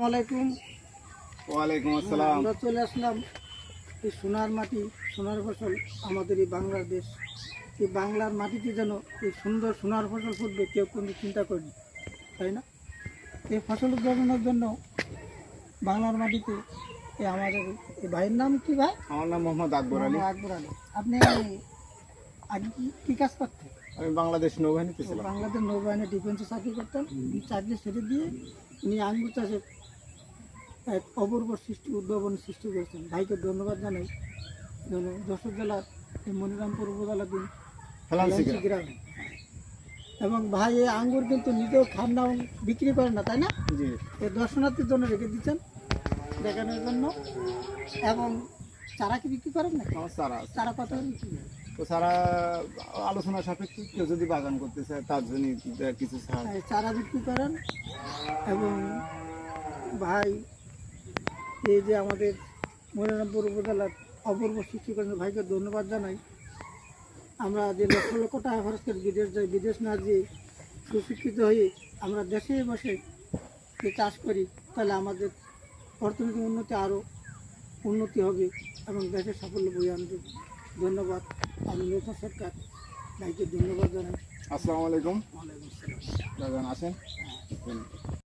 আলাইকুম। ওয়ালাইকুম আসসালাম। আমরা চলে আসলাম এই সোনার মাটি, সোনার ফসল আমাদের এই বাংলাদেশ। এই বাংলার মাটিতে যেন এই সুন্দর সোনার ফসল ফুটবে কেউ কোনো চিন্তা করেনি, তাই না? এই ফসল উৎপাদনের জন্য বাংলার মাটিতে আমাদের এই ভাইয়ের নাম কি ভাই? আমার নাম মোহাম্মদ আকবর আলী। আকবর আলী। আপনি আগে কি কাজ করতেন? আমি বাংলাদেশ নৌবাহিনীতে ছিলাম। বাংলাদেশ নৌবাহিনী ডিফেন্সে চাকরি করতেন। চাকরি ছেড়ে দিয়ে উনি আঙ্গুর চাষে এক অপূর্ব উদ্ভাবনী সৃষ্টি করেছেন। ভাইকে ধন্যবাদ জানাই। যশোর জেলার এই মনিরামপুর উপজেলাধীন গ্রামে। এবং ভাই এই আঙ্গুর কিন্তু নিজেও খান না, বিক্রি করেন না, তাই না? জি। এই দর্শনার্থীর জন্য রেখে দিচ্ছেন দেখানোর জন্য। এবং চারা কি বিক্রি করেন না? চারা কত বিক্রি করেন? তো সারা আলোচনা সাপেক্ষে কেউ যদি বাগান করতে চায় তার জন্য কিছু চারা বিক্রি করেন। এবং ভাই এই যে আমাদের মনিরামপুর উপজেলার অপূর্ব সৃষ্টি করেন, ভাইকে ধন্যবাদ জানাই। আমরা যে লক্ষ লক্ষ টাকা খরচ করে বিদেশ যাই, বিদেশ না যেয়ে সুশিক্ষিত হয়ে আমরা দেশে বসে যে চাষ করি, তাহলে আমাদের অর্থনৈতিক উন্নতি আরও উন্নতি হবে এবং দেশের সাফল্য বয়ে আনবে। ধন্যবাদ। আমি নতুন সরকার ভাইকে ধন্যবাদ জানাই। আসসালামু আলাইকুম। ওয়ালাইকুম আসসালাম। আসেন।